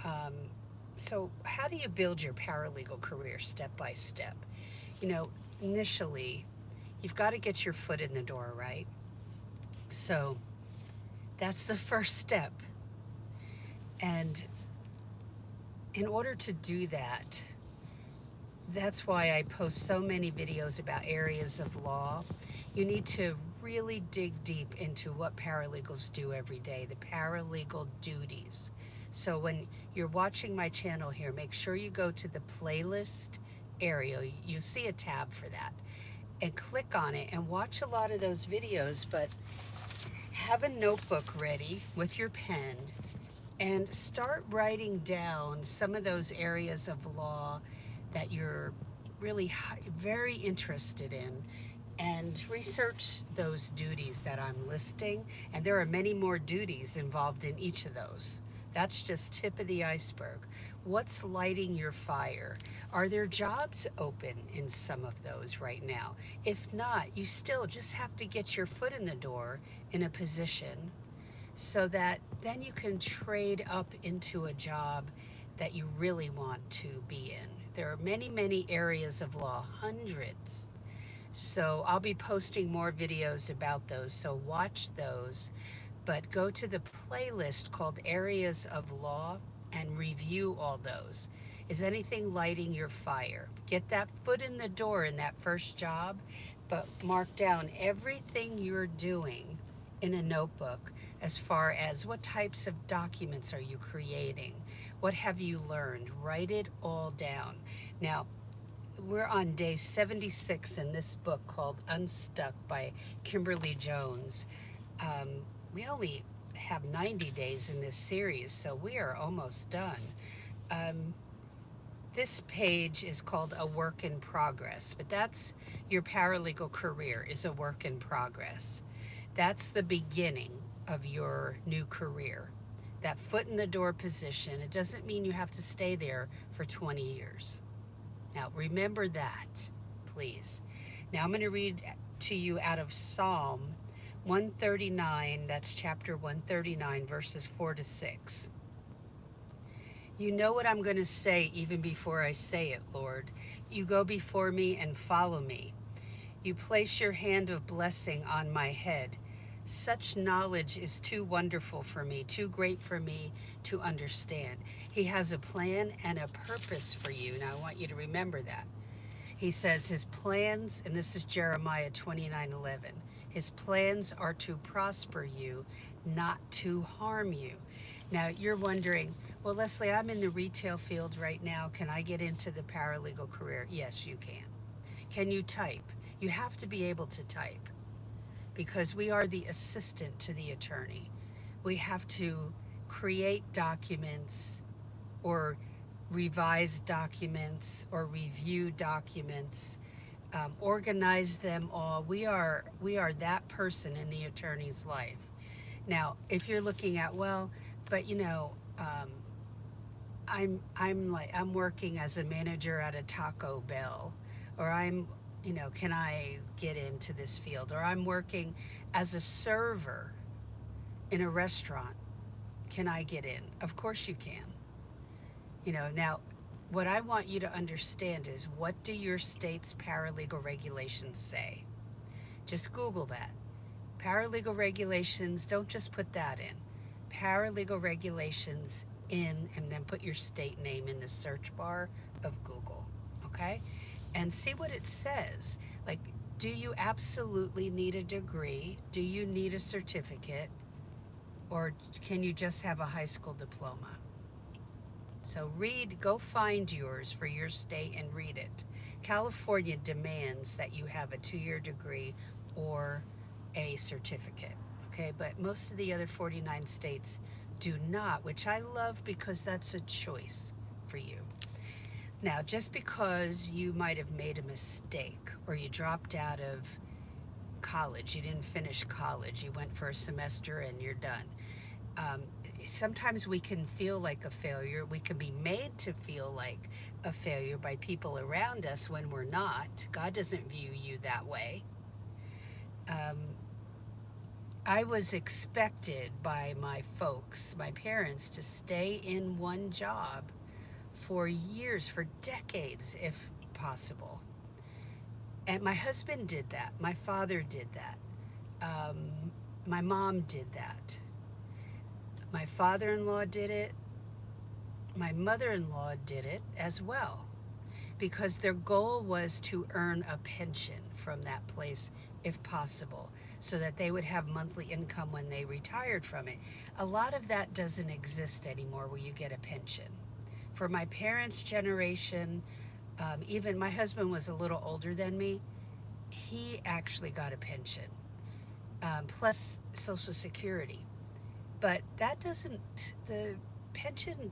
Um, so, how do you build your paralegal career step by step? You know, initially, you've got to get your foot in the door, right? So, that's the first step. And in order to do that, that's why I post so many videos about areas of law. You need to really dig deep into what paralegals do every day, the paralegal duties. So when you're watching my channel here, make sure you go to the playlist area. You see a tab for that and click on it and watch a lot of those videos, but have a notebook ready with your pen and start writing down some of those areas of law that you're really very interested in, and research those duties that I'm listing. And there are many more duties involved in each of those. That's just tip of the iceberg. What's lighting your fire? Are there jobs open in some of those right now? If not, you still just have to get your foot in the door in a position so that then you can trade up into a job that you really want to be in. There are many, many areas of law, hundreds. So I'll be posting more videos about those. So watch those, but go to the playlist called Areas of Law and review all those. Is anything lighting your fire? Get that foot in the door in that first job, but mark down everything you're doing in a notebook as far as what types of documents are you creating? What have you learned? Write it all down. Now, we're on day 76 in this book called Unstuck by Kimberly Jones. Um, we only have 90 days in this series, so we are almost done. Um, this page is called A Work in Progress, but that's your paralegal career is a work in progress. That's the beginning of your new career. That foot in the door position, it doesn't mean you have to stay there for 20 years. Now, remember that, please. Now, I'm going to read to you out of Psalm 139, that's chapter 139, verses 4 to 6. You know what I'm going to say even before I say it, Lord. You go before me and follow me. You place your hand of blessing on my head. Such knowledge is too wonderful for me, too great for me to understand. He has a plan and a purpose for you. Now, I want you to remember that. He says his plans, and this is Jeremiah 29:11. His plans are to prosper you, not to harm you. Now, you're wondering, well, Leslie, I'm in the retail field right now. Can I get into the paralegal career? Yes, you can. Can you type? You have to be able to type because we are the assistant to the attorney. We have to create documents or revise documents or review documents, organize them all. We are that person in the attorney's life. Now, if you're looking at, well, but I'm working as a manager at a Taco Bell, or can I get into this field? Or I'm working as a server in a restaurant. Can I get in? Of course you can. Now, what I want you to understand is, what do your state's paralegal regulations say? Just Google that. Paralegal regulations, don't just put that in. Paralegal regulations in, and then put your state name in the search bar of Google, okay? And see what it says. Like, do you absolutely need a degree? Do you need a certificate? Or can you just have a high school diploma? So go find yours for your state and read it. California demands that you have a 2-year degree or a certificate, okay? But most of the other 49 states do not, which I love because that's a choice for you. Now, just because you might have made a mistake or you dropped out of college, you didn't finish college, you went for a semester and you're done. Um, Sometimes we can feel like a failure. We can be made to feel like a failure by people around us when we're not. God doesn't view you that way. Um, I was expected by my folks, my parents, to stay in one job for years, for decades, if possible. And my husband did that. My father did that. Um, my mom did that. My father in law did it. My mother in law did it as well because their goal was to earn a pension from that place if possible so that they would have monthly income when they retired from it. A lot of that doesn't exist anymore where you get a pension. For my parents' generation, even my husband was a little older than me, he actually got a pension plus Social Security. But that doesn't, the pension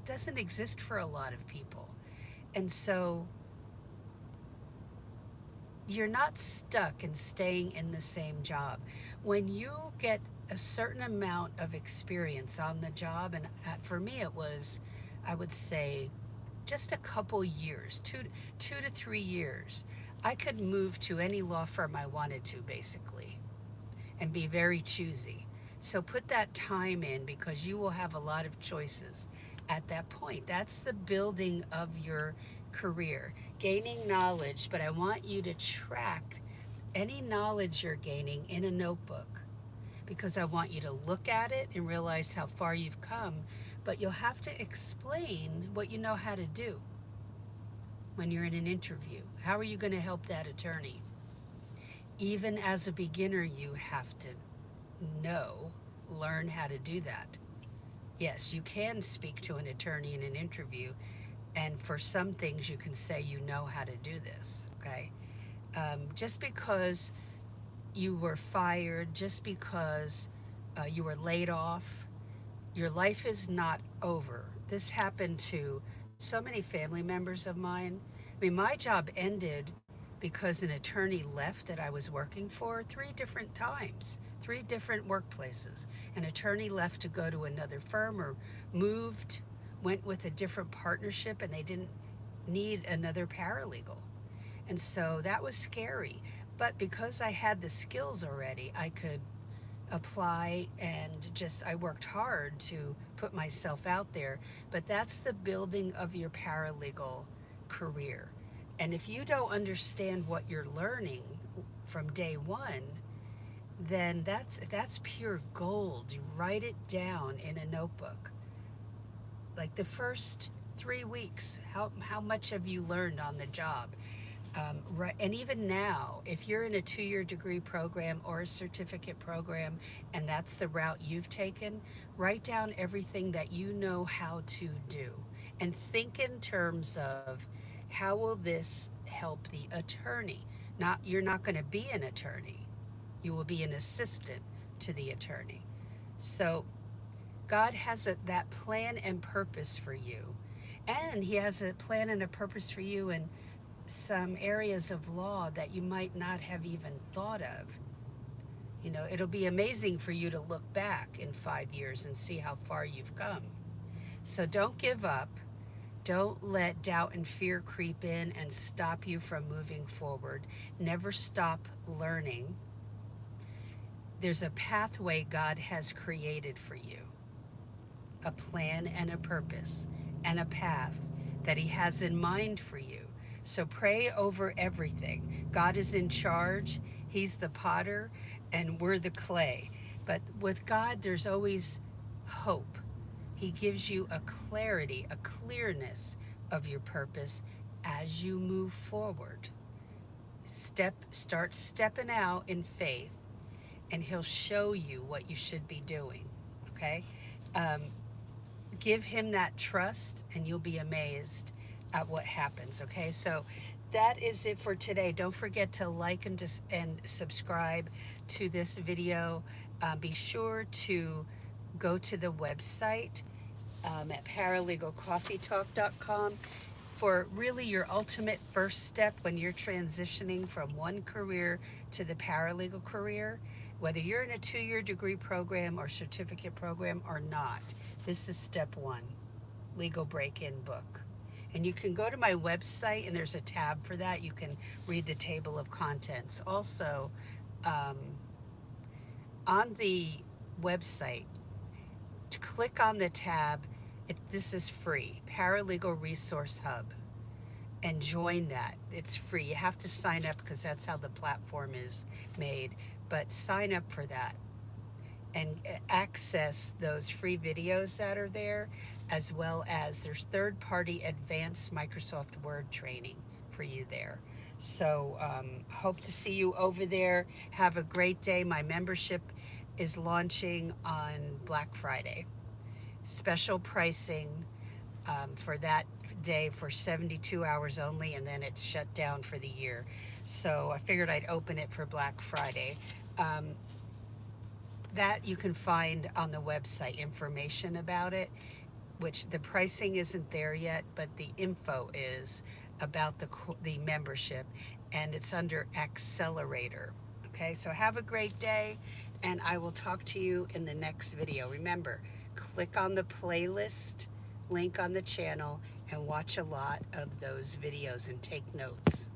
doesn't exist for a lot of people. And so you're not stuck in staying in the same job. When you get a certain amount of experience on the job, and for me it was, I would say, just a couple years, 2 to 3 years, I could move to any law firm I wanted to, basically, and be very choosy. So put that time in because you will have a lot of choices at that point. That's the building of your career, gaining knowledge, but I want you to track any knowledge you're gaining in a notebook because I want you to look at it and realize how far you've come, but you'll have to explain what you know how to do when you're in an interview. How are you going to help that attorney? Even as a beginner, you have to know, learn how to do that. Yes, you can speak to an attorney in an interview, and for some things, you can say you know how to do this, okay? Just because you were fired, just because you were laid off, your life is not over. This happened to so many family members of mine. I mean, my job ended because an attorney left that I was working for 3 different times, 3 different workplaces. An attorney left to go to another firm or moved, went with a different partnership, and they didn't need another paralegal. And so that was scary. But because I had the skills already, I could apply and just I worked hard to put myself out there. But that's the building of your paralegal career. And if you don't understand what you're learning from day one, then that's pure gold. You write it down in a notebook. Like the first 3 weeks, how much have you learned on the job? Right, and even now, if you're in a 2 year degree program or a certificate program, and that's the route you've taken, write down everything that you know how to do, and think in terms of how will this help the attorney? Not you're not going to be an attorney; you will be an assistant to the attorney. So God has that plan and purpose for you, and He has a plan and a purpose for you, and some areas of law that you might not have even thought of. You know, it'll be amazing for you to look back in 5 years and see how far you've come. So don't give up. Don't let doubt and fear creep in and stop you from moving forward. Never stop learning. There's a pathway God has created for you, a plan and a purpose and a path that He has in mind for you. So pray over everything. God is in charge. He's the potter and we're the clay. But with God, there's always hope. He gives you a clarity, a clearness of your purpose as you move forward. Start stepping out in faith and He'll show you what you should be doing. Okay? Um, Give Him that trust and you'll be amazed at what happens. Okay, so that is it for today. Don't forget to like and subscribe to this video. Be sure to go to the website at paralegalcoffeetalk.com for really your ultimate first step when you're transitioning from one career to the paralegal career, whether you're in a 2 year degree program or certificate program or not. This is step one, legal break-in book. And you can go to my website and there's a tab for that. You can read the table of contents. Also, um, On the website, click on the tab. This is free, Paralegal Resource Hub, and join that. It's free. You have to sign up because that's how the platform is made. But sign up for that and access those free videos that are there, as well as there's third-party advanced Microsoft Word training for you there. So hope to see you over there. Have a great day. My membership is launching on Black Friday. Special pricing for that day for 72 hours only, and then it's shut down for the year. So I figured I'd open it for Black Friday. Um, that you can find on the website information about it, which the pricing isn't there yet, but the info is about the membership, and it's under Accelerator. Okay, so have a great day, and I will talk to you in the next video. Remember, click on the playlist link on the channel and watch a lot of those videos and take notes.